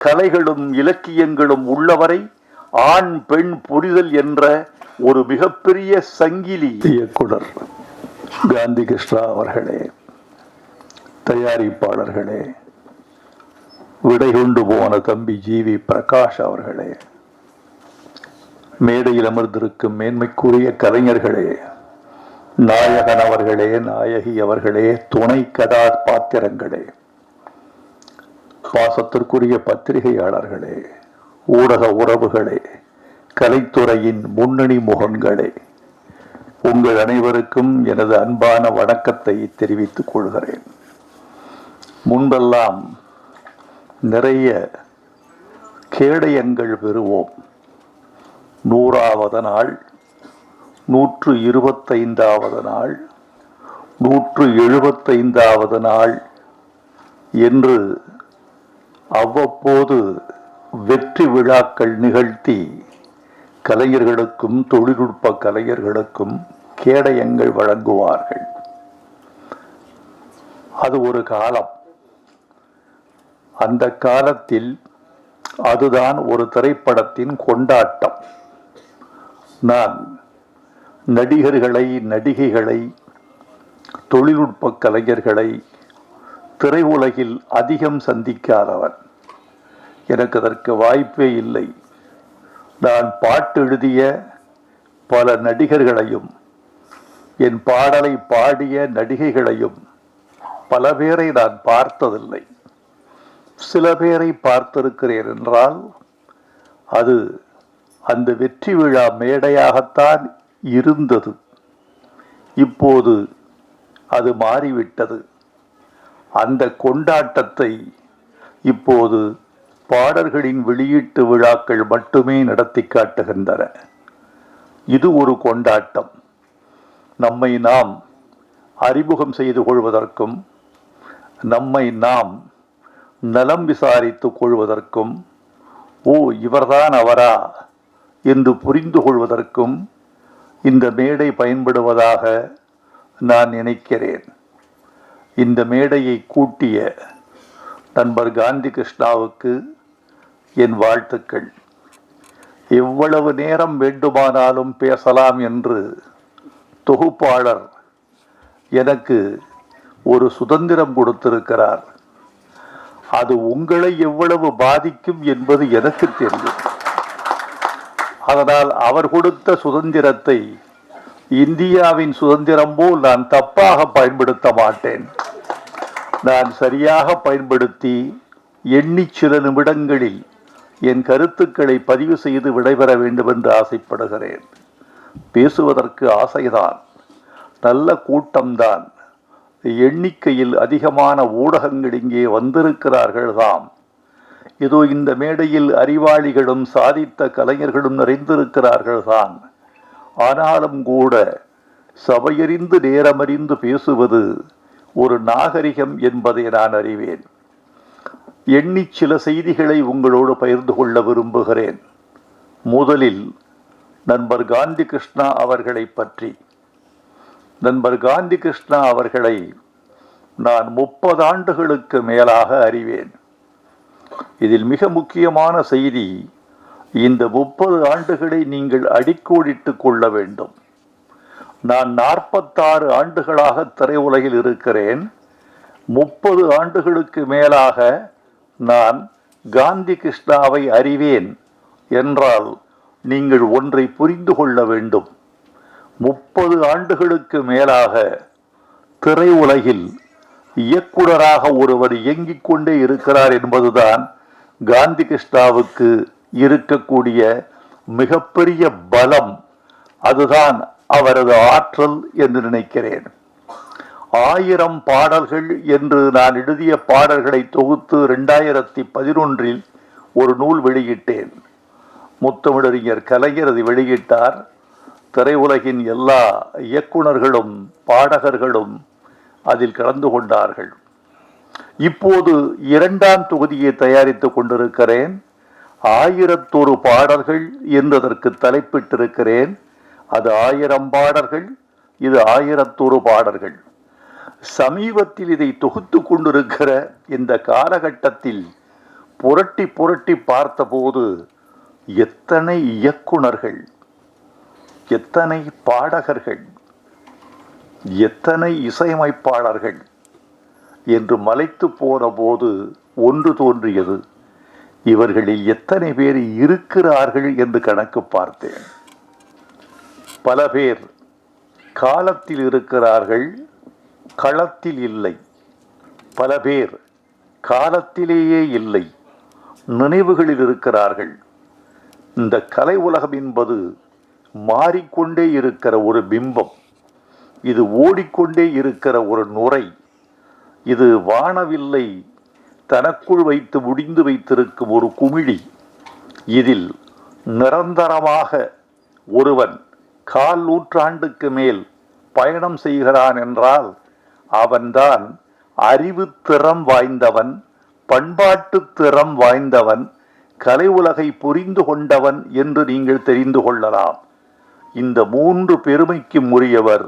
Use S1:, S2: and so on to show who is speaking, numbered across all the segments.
S1: கலைகளும் இலக்கியங்களும் உள்ளவரை ஆண் பெண் புரிதல் என்ற ஒரு மிகப்பெரிய சங்கிலி. இயக்குனர் காந்தி கிருஷ்ணா அவர்களே, தயாரிப்பாளர்களே, விடை கொண்டு போன தம்பி ஜி.வி. பிரகாஷ் அவர்களே, மேடையில் அமர்ந்திருக்கும் மேன்மைக்குரிய கலைஞர்களே, நாயகன் அவர்களே, நாயகி அவர்களே, துணை கதாபாத்திரங்களே, பாசத்திற்குரிய பத்திரிகையாளர்களே, ஊடக உறவுகளே, கலைத்துறையின் முன்னணி முகங்களே, உங்கள் அனைவருக்கும் எனது அன்பான வணக்கத்தை தெரிவித்துக் கொள்கிறேன். முன்பெல்லாம் நிறைய கேடயங்கள் பெறுவோம். 100வது நாள், 125வது நாள், 175வது நாள் என்று அவ்வப்போது வெற்றி விழாக்கள் நிகழ்த்தி கலைஞர்களுக்கும் தொழில்நுட்ப கலைஞர்களுக்கும் கேடயங்கள் வழங்குவார்கள். அது ஒரு காலம். அந்த காலத்தில் அதுதான் ஒரு திரைப்படத்தின் கொண்டாட்டம். நான் நடிகர்களை, நடிகைகளை, தொழில்நுட்ப கலைஞர்களை திரையுலகில் அதிகம் சந்திக்காதவன். எனக்கு அதற்கு வாய்ப்பே இல்லை. நான் பாட்டு எழுதிய பல நடிகர்களையும், என் பாடலை பாடிய நடிகைகளையும் பல பேரை நான் பார்த்ததில்லை. சில பேரை பார்த்திருக்கிறேன் என்றால் அது அந்த வெற்றி விழா மேடையாகத்தான் இருந்தது. இப்போது அது மாறிவிட்டது. அந்த கொண்டாட்டத்தை இப்போது பாடல்களின் வெளியீட்டு விழாக்கள் மட்டுமே நடத்தி காட்டுகின்றன. இது ஒரு கொண்டாட்டம். நம்மை நாம் அறிமுகம் செய்து கொள்வதற்கும், நம்மை நாம் நலம் விசாரித்துக் கொள்வதற்கும், ஓ இவர்தான் அவரா என்று புரிந்து கொள்வதற்கும் இந்த மேடை பயன்படுவதாக நான் நினைக்கிறேன். இந்த மேடையை கூட்டிய நண்பர் காந்தி கிருஷ்ணாவுக்கு என் வாழ்த்துக்கள். எவ்வளவு நேரம் வேண்டுமானாலும் பேசலாம் என்று தொகுப்பாளர் எனக்கு ஒரு சுதந்திரம் கொடுத்திருக்கிறார். அது உங்களை எவ்வளவு பாதிக்கும் என்பது எனக்கு தெரியும். அதனால் அவர் கொடுத்த சுதந்திரத்தை இந்தியாவின் சுதந்திரம் போல் நான் தப்பாக பயன்படுத்த மாட்டேன். நான் சரியாக பயன்படுத்தி எண்ணி சில நிமிடங்களில் என் கருத்துக்களை பதிவு செய்து விடைபெற வேண்டும் என்று ஆசைப்படுகிறேன். பேசுவதற்கு ஆசைதான், நல்ல கூட்டம்தான், எண்ணிக்கையில் அதிகமான ஊடகங்கள் இங்கே வந்திருக்கிறார்கள் தாம். இதோ இந்த மேடையில் அறிவாளிகளும் சாதித்த கலைஞர்களும் நிறைந்திருக்கிறார்கள் தான். ஆனாலும் கூட சபையறிந்து நேரமறிந்து பேசுவது ஒரு நாகரிகம் என்பதை நான் அறிவேன். எண்ணி சில செய்திகளை உங்களோடு பகிர்ந்து கொள்ள விரும்புகிறேன். முதலில் நண்பர் காந்தி கிருஷ்ணா அவர்களை பற்றி. நண்பர் காந்தி கிருஷ்ணா அவர்களை நான் 30 ஆண்டுகளுக்கு மேலாக அறிவேன். இதில் மிக முக்கியமான செய்தி, இந்த 30 ஆண்டுகளை நீங்கள் அடிக்கோடிட்டுக் கொள்ள வேண்டும். நான் 46 ஆண்டுகளாக திரையுலகில் இருக்கிறேன். 30 ஆண்டுகளுக்கு மேலாக நான் காந்தி கிருஷ்ணாவை அறிவேன் என்றால் நீங்கள் ஒன்றை புரிந்து கொள்ள வேண்டும். 30 ஆண்டுகளுக்கு மேலாக திரையுலகில் இயக்குனராக ஒருவர் இயங்கிக் கொண்டே இருக்கிறார் என்பதுதான் காந்தி கிருஷ்ணாவுக்கு இருக்கக்கூடிய மிகப்பெரிய பலம். அதுதான் அவரது ஆற்றல் என்று நினைக்கிறேன். 1000 பாடல்கள் என்று நான் எழுதிய பாடல்களை தொகுத்து 2011 ஒரு நூல் வெளியிட்டேன். முத்தமிழறிஞர் கலைஞர் அதை வெளியிட்டார். திரையுலகின் எல்லா இயக்குனர்களும் பாடகர்களும் அதில் கலந்து கொண்டார்கள். இப்போது 2ஆம் தொகுதியை தயாரித்துக் கொண்டிருக்கிறேன். 1001 பாடல்கள் என்பதற்கு தலைப்பிட்டிருக்கிறேன். அது 1000 பாடல்கள், இது 1001 பாடல்கள். சமீபத்தில் இதை தொகுத்து கொண்டிருக்கிற இந்த காலகட்டத்தில் புரட்டி புரட்டி பார்த்தபோது எத்தனை இயக்குனர்கள், எத்தனை பாடகர்கள், எத்தனை இசையமைப்பாளர்கள் என்று மலைத்து போன போது ஒன்று தோன்றியது. இவர்களில் எத்தனை பேர் இருக்கிறார்கள் என்று கணக்கு பார்த்தேன். பல பேர் காலத்தில் இருக்கிறார்கள், களத்தில் இல்லை. பல பேர் காலத்திலேயே இல்லை, நினைவுகளில் இருக்கிறார்கள். இந்த கலை உலகம் என்பது மாறிக்கொண்டே இருக்கிற ஒரு பிம்பம். இது ஓடிக்கொண்டே இருக்கிற ஒரு நுரை. இது வானவில்லை தனக்குள் வைத்து முடிந்து வைத்திருக்கும் ஒரு குமிழி. இதில் நிரந்தரமாக ஒருவன் 1/4 நூற்றாண்டுக்கு மேல் பயணம் செய்கிறான் என்றால் அவன்தான் அறிவு திறம் வாய்ந்தவன், பண்பாட்டு திறம் வாய்ந்தவன், கலை உலகை புரிந்து கொண்டவன் என்று நீங்கள் தெரிந்து கொள்ளலாம். இந்த 3 பெருமைக்கும் உரியவர்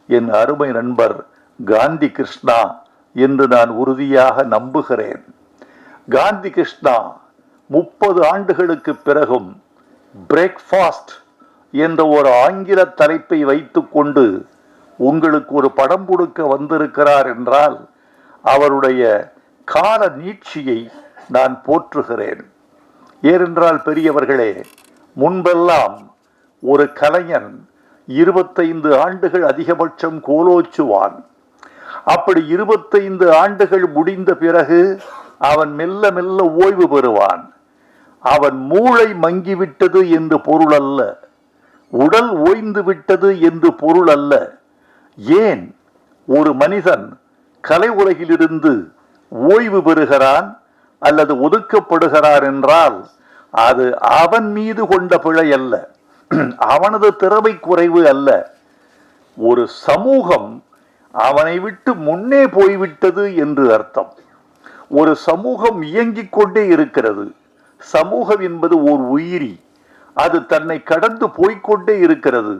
S1: என் அருமை நண்பர் காந்தி கிருஷ்ணா என்று நான் உறுதியாக நம்புகிறேன். காந்தி கிருஷ்ணா 30 ஆண்டுகளுக்கு பிறகும் பிரேக்ஃபாஸ்ட் என்ற ஒரு ஆங்கில தலைப்பை வைத்துக்கொண்டு உங்களுக்கு ஒரு படம் கொடுக்க வந்திருக்கிறார் என்றால் அவருடைய கால நீட்சியை நான் போற்றுகிறேன். ஏனென்றால் பெரியவர்களே, முன்பெல்லாம் ஒரு கலைஞன் 25 ஆண்டுகள் அதிகபட்சம் கோலோச்சுவான். அப்படி 25 ஆண்டுகள் முடிந்த பிறகு அவன் மெல்ல மெல்ல ஓய்வு பெறுவான். அவன் மூளை மங்கிவிட்டது என்று பொருள் அல்ல, உடல் ஓய்ந்து விட்டது என்று பொருள் அல்ல. ஏன் ஒரு மனிதன் கலை உலகிலிருந்து ஓய்வு பெறுகிறான் அல்லது ஒதுக்கப்படுகிறார் என்றால் அது அவன் மீது கொண்ட பிழை அல்ல, அவனது திறமை குறைவு அல்ல. ஒரு சமூகம் அவனை விட்டு முன்னே போய்விட்டது என்று அர்த்தம். ஒரு சமூகம் இயங்கிக் கொண்டே இருக்கிறது. சமூகம் என்பது ஓர் உயிரி, அது தன்னை கடந்து போய்கொண்டே இருக்கிறது.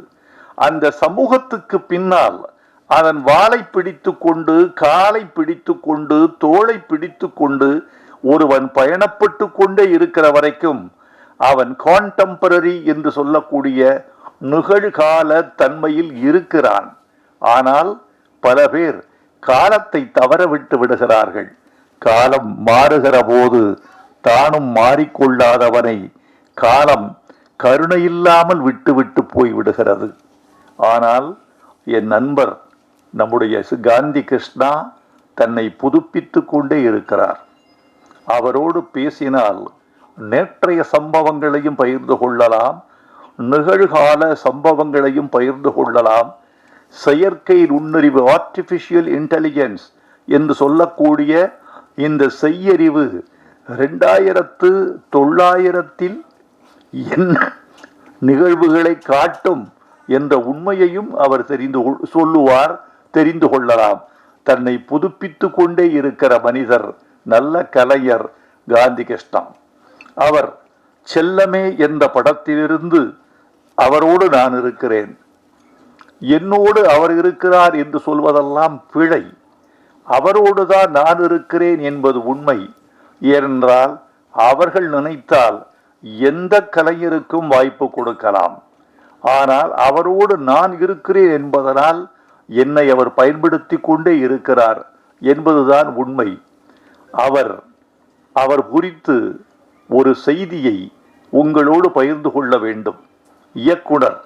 S1: அந்த சமூகத்துக்கு பின்னால் அதன் வாளை பிடித்து கொண்டு, காலை பிடித்து கொண்டு, தோளை பிடித்து கொண்டு ஒருவன் பயணப்பட்டு கொண்டே இருக்கிற வரைக்கும் அவன் கான்டெம்பரரி என்று சொல்லக்கூடிய நிகழ்கால தன்மையில் இருக்கிறான். ஆனால் பல பேர் காலத்தை தவற விட்டு விடுகிறார்கள். காலம் மாறுகிற போது தானும் மாறிக்கொள்ளாதவனை காலம் கருணையில்லாமல் விட்டு விட்டு போய் விடுகிறது. ஆனால் என் நண்பர் நம்முடைய காந்தி கிருஷ்ணா தன்னை புதுப்பித்து கொண்டே இருக்கிறார். அவரோடு பேசினால் நேற்றைய சம்பவங்களையும் பகிர்ந்து கொள்ளலாம், நிகழ்கால சம்பவங்களையும் பகிர்ந்து கொள்ளலாம். செயற்கை நுண்ணறிவு, ஆர்டிபிஷியல் இன்டெலிஜென்ஸ் என்று சொல்லக்கூடிய இந்த செய்யறிவு 2900 என்ன நிகழ்வுகளை காட்டும் என்ற உண்மையையும் அவர் தெரிந்து கொள்ளலாம். தன்னை புதுப்பித்து கொண்டே இருக்கிற மனிதர், நல்ல கலைஞர் காந்தி கிருஷ்ணா. அவர் செல்லமே என்ற படத்திலிருந்து அவரோடு நான் இருக்கிறேன், என்னோடு அவர் இருக்கிறார் என்று சொல்வதெல்லாம் பிழை. அவரோடுதான் நான் இருக்கிறேன் என்பது உண்மை. ஏனென்றால் அவர்கள் நினைத்தால் எந்த கலைஞருக்கும் வாய்ப்பு கொடுக்கலாம். ஆனால் அவரோடு நான் இருக்கிறேன் என்பதனால் என்னை அவர் பயன்படுத்தி கொண்டே இருக்கிறார் என்பதுதான் உண்மை. அவர் குறித்து ஒரு செய்தியை உங்களோடு பகிர்ந்து கொள்ள வேண்டும். இயக்குனர்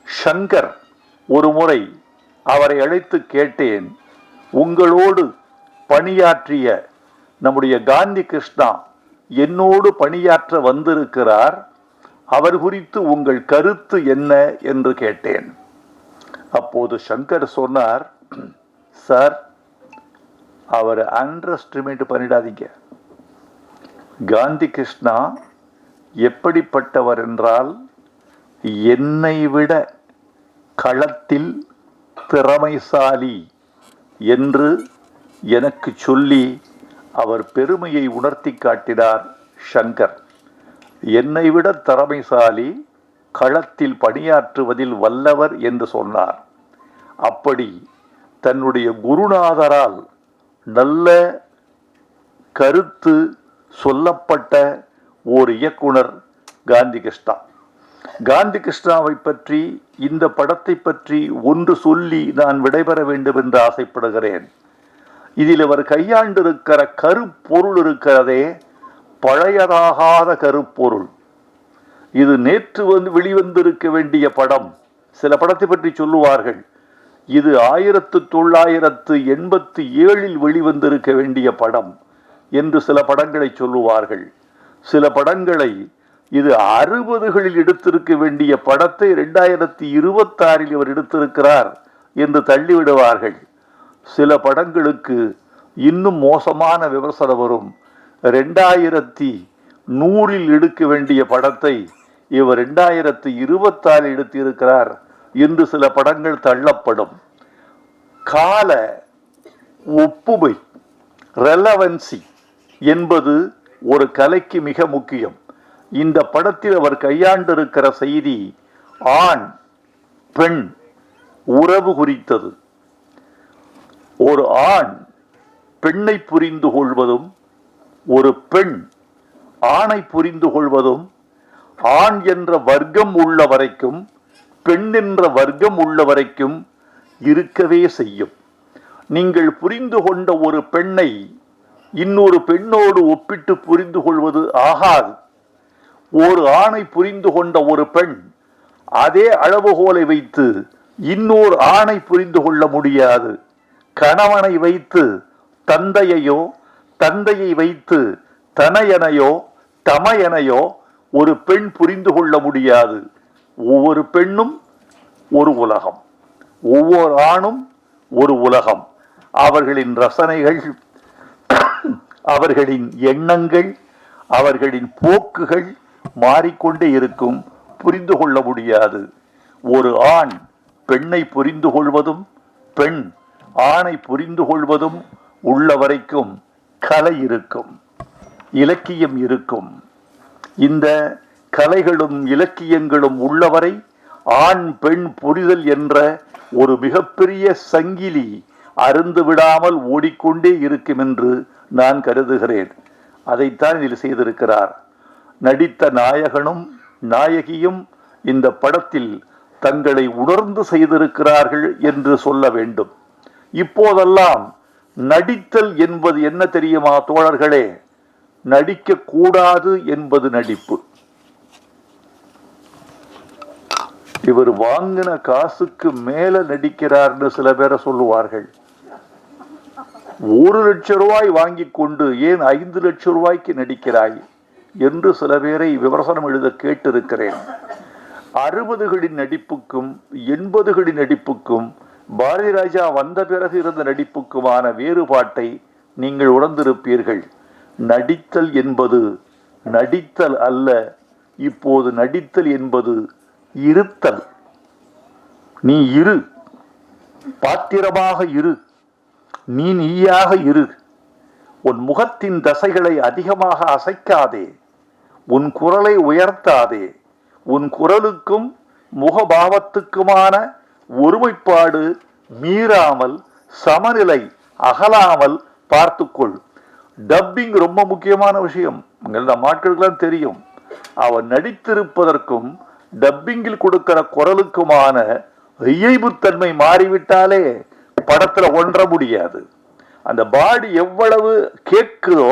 S1: சங்கர் ஒரு முறை அவரை அழைத்து கேட்டேன், உங்களோடு பணியாற்றிய நம்முடைய காந்தி கிருஷ்ணா என்னோடு பணியாற்ற வந்திருக்கிறார், அவர் குறித்து உங்கள் கருத்து என்ன என்று கேட்டேன். அப்போது சங்கர் சொன்னார், சார், அவர் அண்டர் எஸ்டிமேட் பண்ணிடாதீங்க. காந்தி கிருஷ்ணா எப்படிப்பட்டவர் என்றால் என்னை விட களத்தில் திறமைசாலி என்று எனக்கு சொல்லி அவர் பெருமையை உணர்த்தி காட்டினார் சங்கர். என்னை விட திறமைசாலி, களத்தில் பணியாற்றுவதில் வல்லவர் என்று சொன்னார். அப்படி தன்னுடைய குருநாதரால் நல்ல கருத்து சொல்லப்பட்ட ஓர் இயக்குனர் காந்தி கிருஷ்ணா. காந்தி கிருஷ்ணாவை பற்றி, இந்த படத்தை பற்றி ஒன்று சொல்லி நான் விடைபெற வேண்டும் என்று ஆசைப்படுகிறேன். இதில் அவர் கையாண்டிருக்கிற கருப்பொருள் இருக்கிறதே, பழையதாகாத கருப்பொருள். இது நேற்று வெளிவந்திருக்க வேண்டிய படம். சில படத்தை பற்றி சொல்லுவார்கள், இது 1987 வெளிவந்திருக்க வேண்டிய படம் என்று சில படங்களை சொல்லுவார்கள். சில படங்களை இது 60களில் எடுத்திருக்க வேண்டிய படத்தை 2026 இவர் எடுத்திருக்கிறார் என்று தள்ளிவிடுவார்கள். சில படங்களுக்கு இன்னும் மோசமான விமர்சனம் வரும். 2100 எடுக்க வேண்டிய படத்தை இவர் 2026 எடுத்திருக்கிறார் என்று சில படங்கள் தள்ளப்படும். கால ஒப்புமை, ரெலவன்சி என்பது ஒரு கலைக்கு மிக முக்கியம். இந்த படத்தில் அவர் கையாண்டிருக்கிற செய்தி ஆண் பெண் உறவு குறித்தது. ஒரு ஆண் பெண்ணை புரிந்து கொள்வதும், ஒரு பெண் ஆணை புரிந்து கொள்வதும், ஆண் என்ற வர்க்கம் உள்ள வரைக்கும் பெண் என்ற வர்க்கம் உள்ள வரைக்கும் இருக்கவே செய்யும். நீங்கள் புரிந்து கொண்ட ஒரு பெண்ணை இன்னொரு பெண்ணோடு ஒப்பிட்டு புரிந்து கொள்வது ஆகாது. ஒரு ஆணை புரிந்து கொண்ட ஒரு பெண் அதே அளவுகோலை வைத்து இன்னொரு ஆணை புரிந்து கொள்ள முடியாது. கணவனை வைத்து தந்தையையோ, தந்தையை வைத்து தனையனையோ தமையனையோ ஒரு பெண் புரிந்து கொள்ள முடியாது. ஒவ்வொரு பெண்ணும் ஒரு உலகம், ஒவ்வொரு ஆணும் ஒரு உலகம். அவர்களின் ரசனைகள், அவர்களின் எண்ணங்கள், அவர்களின் போக்குகள் மாறிக்கொண்டே இருக்கும். புரிந்து கொள்ள முடியாது. ஒரு ஆண் பெண்ணை புரிந்து கொள்வதும், பெண் ஆணை புரிந்து கொள்வதும் உள்ள வரைக்கும் கலை இருக்கும், இலக்கியம் இருக்கும். இந்த கலைகளும் இலக்கியங்களும் உள்ளவரை ஆண் பெண் புரிதல் என்ற ஒரு மிகப்பெரிய சங்கிலி அருந்து விடாமல் ஓடிக்கொண்டே இருக்கும் என்று நான் கருதுகிறேன். அதைத்தான் இதில் செய்திருக்கிறார். நடித்த நாயகனும் நாயகியும் இந்த படத்தில் தங்களை உணர்ந்து செய்திருக்கிறார்கள் என்று சொல்ல வேண்டும். இப்போதெல்லாம் நடித்தல் என்பது என்ன தெரியுமா தோழர்களே? நடிக்க கூடாது என்பது நடிப்பு. இவர் வாங்கின காசுக்கு மேல நடிக்கிறார்னு சில பேரை சொல்லுவார்கள். 1 லட்சம் ரூபாய் வாங்கி கொண்டு ஏன் 5 லட்சம் ரூபாய்க்கு நடிக்கிறாய் என்று சில பேரை விமர்சனம் எழுத கேட்டிருக்கிறேன். 60களின் நடிப்புக்கும் 80களின் நடிப்புக்கும் பாரதி ராஜா வந்த பிறகு இருந்த நடிப்புக்குமான வேறுபாட்டை நீங்கள் உணர்ந்திருப்பீர்கள். நடித்தல் என்பது நடித்தல் அல்ல. இப்போது நடித்தல் என்பது இருத்தல். நீ இரு, பாத்திரமாக இரு, நீ நீயாக இரு. உன் முகத்தின் தசைகளை அதிகமாக அசைக்காதே, உன் குரலை உயர்த்தாதே. உன் குரலுக்கும் முகபாவத்துக்குமான ஒருமைப்பாடு மீறாமல், சமநிலை அகலாமல் பார்த்துக்கொள். டப்பிங் ரொம்ப முக்கியமான விஷயம். நம்ம ஆட்களுக்கெல்லாம் தெரியும். அவன் நடித்திருப்பதற்கும் டப்பிங்கில் கொடுக்கிற குரலுக்குமான இயைபுத்தன்மை மாறிவிட்டாலே படத்துல ஒன்ற முடியாது. அந்த பாடி எவ்வளவு கேட்குதோ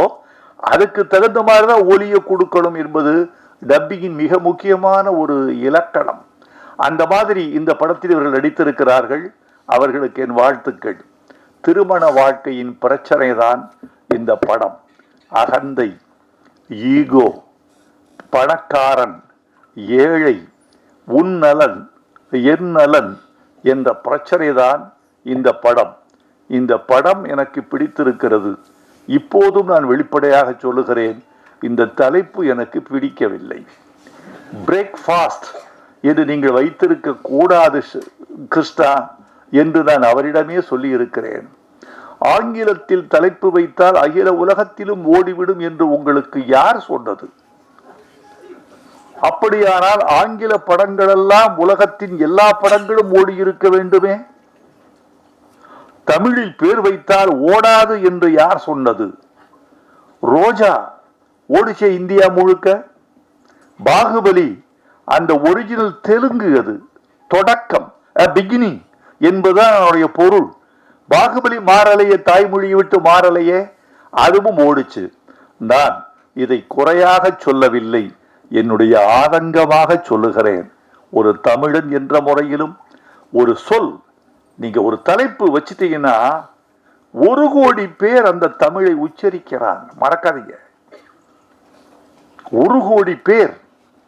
S1: அதுக்கு தகுந்த மாதிரிதான் ஒலியை கொடுக்கணும் என்பது டப்பிங்கின் மிக முக்கியமான ஒரு இலக்கணம். அந்த மாதிரி இந்த படத்தில் இவர்கள் நடித்திருக்கிறார்கள். அவர்களுக்கு என் வாழ்த்துக்கள். திருமண வாழ்க்கையின் பிரச்சனை தான் இந்த படம். அகந்தை, ஈகோ, பணக்காரன், ஏழை, உன் நலன் என் நலன் என்ற பிரச்சனை தான் இந்த படம். இந்த படம் எனக்கு பிடித்திருக்கிறது. இப்போதும் நான் வெளிப்படையாக சொல்லுகிறேன், இந்த தலைப்பு எனக்கு பிடிக்கவில்லை. பிரேக்ஃபாஸ்ட் என்று நீங்கள் வைத்திருக்க கூடாது கிருஷ்ணா என்று நான் அவரிடமே சொல்லி இருக்கிறேன். ஆங்கிலத்தில் தலைப்பு வைத்தால் அகில உலகத்திலும் ஓடிவிடும் என்று உங்களுக்கு யார் சொன்னது? அப்படியானால் ஆங்கில படங்கள் எல்லாம் உலகத்தின் எல்லா படங்களும் ஓடி இருக்க வேண்டுமே. தமிழில் பேர் வைத்தால் ஓடாது என்று யார் சொன்னது? ரோஜா ஓடிச்ச இந்தியா முழுக்க. பாகுபலி அந்த ஒரிஜினல் தெலுங்கு, அது தொடக்கம், பிகினிங் என்பதுதான் அவருடைய பொருள். பாகுபலி மாறலையே, தாய்மொழியை விட்டு மாறலையே, அதுவும் ஓடிச்சு. நான் இதை குறையாக சொல்லவில்லை, என்னுடைய ஆதங்கமாக சொல்லுகிறேன். ஒரு தமிழன் என்ற முறையிலும் ஒரு சொல், நீங்க ஒரு தலைப்பு வச்சுட்டீங்கன்னா 1 கோடி பேர் அந்த தமிழை உச்சரிக்கிறான். மறக்காதீங்க, 1 கோடி பேர்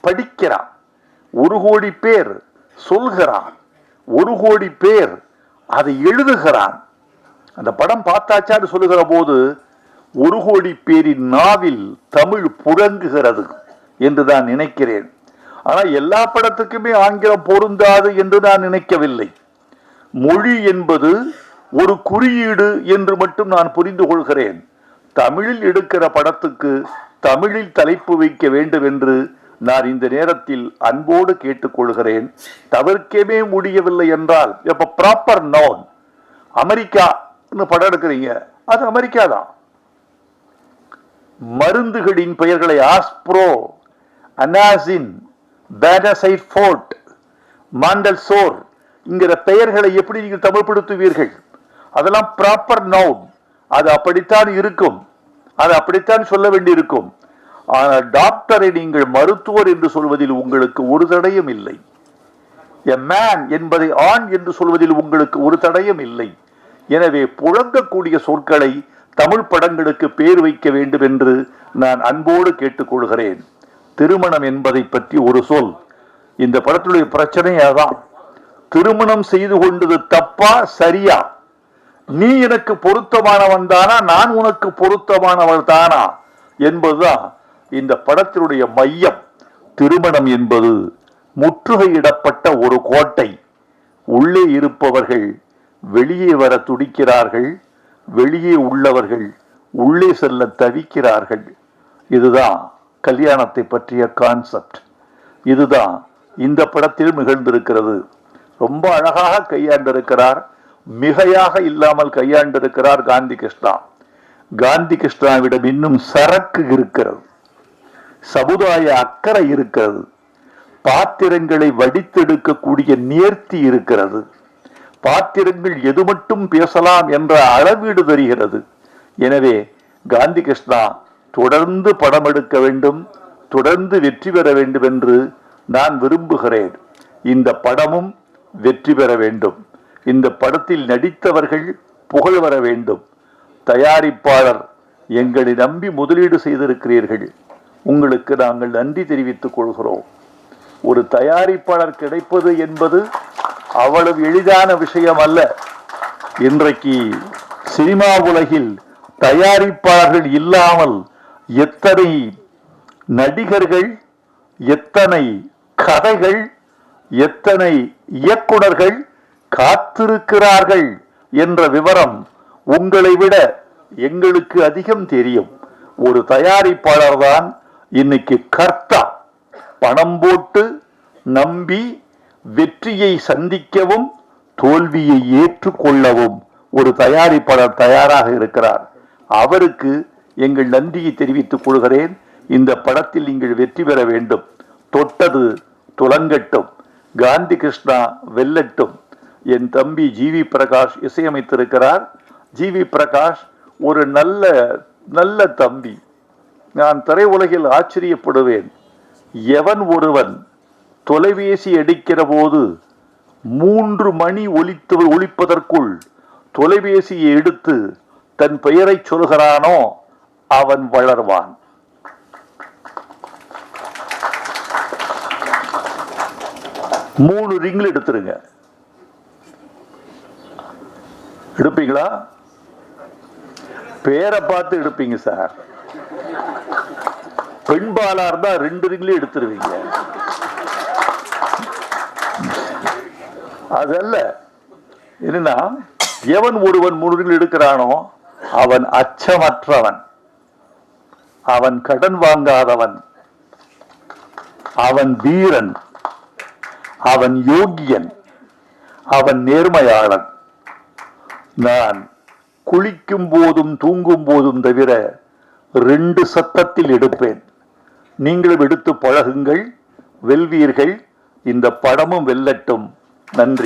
S1: படிக்கிறான், 1 கோடி பேர் சொல்கிறான், 1 கோடி பேர் அதை எழுதுகிறான். அந்த படம் பார்த்தாச்சான்னு சொல்லுகிற போது 1 கோடி பேரின் நாவில் தமிழ் புழங்குகிறது என்று நான் நினைக்கிறேன். ஆனால் எல்லா படத்துக்குமே ஆங்கிலம் பொருந்தாது என்று நான் நினைக்கவில்லை. மொழி என்பது ஒரு குறியீடு என்று மட்டும் நான் புரிந்து கொள்கிறேன். தமிழில் எடுக்கிற படத்துக்கு தமிழில் தலைப்பு வைக்க வேண்டும் என்று நான் இந்த நேரத்தில் அன்போடு கேட்டுக்கொள்கிறேன். தவிர்க்கவே முடியவில்லை என்றால், இப்ப ப்ராப்பர் நவுன், அமெரிக்கா படம் எடுக்கிறீங்க, அது அமெரிக்கா தான். மருந்துகளின் பெயர்களை ஆஸ்ப்ரோ, அனாசின், பேனசைட்ஃபோர்ட், மாண்டல்சோர் என்கிற பெயர்களை எப்படி நீங்கள் தமிழ்படுத்துவீர்கள்? அதெல்லாம் ப்ராப்பர் நவுன், அது அப்படித்தான் இருக்கும், அது அப்படித்தான் சொல்ல வேண்டியிருக்கும். ஆனால் டாக்டரை நீங்கள் மருத்துவர் என்று சொல்வதில் உங்களுக்கு ஒரு தடையும் இல்லை. எ மேன் என்பதை ஆண் என்று சொல்வதில் உங்களுக்கு ஒரு தடையும் இல்லை. எனவே புழங்கக்கூடிய சொற்களை தமிழ் படங்களுக்கு பேர் வைக்க வேண்டும் என்று நான் அன்போடு கேட்டுக்கொள்கிறேன். திருமணம் என்பதை பற்றி ஒரு சொல். இந்த படத்துடைய பிரச்சனை அதான். திருமணம் செய்து கொண்டது தப்பா சரியா? நீ எனக்கு பொருத்தமானவன் தானா, நான் உனக்கு பொருத்தமானவன் தானா என்பதுதான் இந்த படத்தினுடைய மையம். திருமணம் என்பது முற்றுகையிடப்பட்ட ஒரு கோட்டை. உள்ளே இருப்பவர்கள் வெளியே வர துடிக்கிறார்கள், வெளியே உள்ளவர்கள் உள்ளே செல்ல தவிக்கிறார்கள். இதுதான் கல்யாணத்தை பற்றிய கான்செப்ட். இதுதான் இந்த படத்தில் நிகழ்ந்திருக்கிறது. ரொம்ப அழகாக கையாண்டிருக்கிறார், மிகையாக இல்லாமல் கையாண்டிருக்கிறார் காந்தி கிருஷ்ணா. காந்தி கிருஷ்ணாவிடம் இன்னும் சரக்கு இருக்கிறது, சமுதாய அக்கறை இருக்கிறது, பாத்திரங்களை வடித்தெடுக்கக்கூடிய நேர்த்தி இருக்கிறது. பாத்திரங்கள் எது மட்டும் பேசலாம் என்ற அளவீடு தெரிகிறது. எனவே காந்தி கிருஷ்ணா தொடர்ந்து படம் எடுக்க வேண்டும், தொடர்ந்து வெற்றி பெற வேண்டும் என்று நான் விரும்புகிறேன். இந்த படமும் வெற்றி பெற வேண்டும். இந்த படத்தில் நடித்தவர்கள் புகழ் வர வேண்டும். தயாரிப்பாளர், எங்களை நம்பி முதலீடு செய்திருக்கிறீர்கள், உங்களுக்கு நாங்கள் நன்றி தெரிவித்துக் கொள்கிறோம். ஒரு தயாரிப்பாளர் கிடைப்பது என்பது அவ்வளவு எளிதான விஷயம் அல்ல. இன்றைக்கு சினிமா உலகில் தயாரிப்பாளர்கள் இல்லாமல் எத்தனை நடிகர்கள், எத்தனை கதைகள், எத்தனை இயக்குனர்கள் காத்திருக்கிறார்கள் என்ற விவரம் உங்களை விட எங்களுக்கு அதிகம் தெரியும். ஒரு தயாரிப்பாளர் தான் இன்னைக்கு கர்த்தா. பணம் போட்டு நம்பி வெற்றியை சந்திக்கவும் தோல்வியை ஏற்றுக்கொள்ளவும் ஒரு தயாரிப்பாளர் தயாராக இருக்கிறார். அவருக்கு எங்கள் நன்றியை தெரிவித்துக் கொள்கிறேன். இந்த படத்தில் நீங்கள் வெற்றி பெற வேண்டும். தொட்டது துலங்கட்டும், காந்தி கிருஷ்ணா வெல்லட்டும். என் தம்பி ஜிவி பிரகாஷ் இசையமைத்திருக்கிறார். ஜிவி பிரகாஷ் ஒரு நல்ல நல்ல தம்பி. நான் திரையுலகில் ஆச்சரியப்படுவேன். எவன் ஒருவன் தொலைபேசி அடிக்கிற போது 3 மணி ஒலிப்பதற்குள் தொலைபேசியை எடுத்து தன் பெயரை சொல்கிறானோ அவன் வளர்வான். மூணு ரிங்ல எடுத்துருங்க. எடுப்பீங்களா? பேரை பார்த்து எடுப்பீங்க சார். பெண்பாலா இருந்தா 2 ரிங்ல எடுத்துருவீங்க. அதல்ல, என்னன்னா எவன் ஒருவன் 3 ரிங்ல எடுக்கிறானோ அவன் அச்சமற்றவன், அவன் கடன் வாங்காதவன், அவன் வீரன், அவன் யோகியன், அவன் நேர்மையாளன். நான் குளிக்கும் போதும் தூங்கும் போதும் தவிர 2 சத்தத்தில் எடுப்பேன். நீங்களும் எடுத்து பழகுங்கள், வெல்வீர்கள். இந்த படமும் வெல்லட்டும். நன்றி.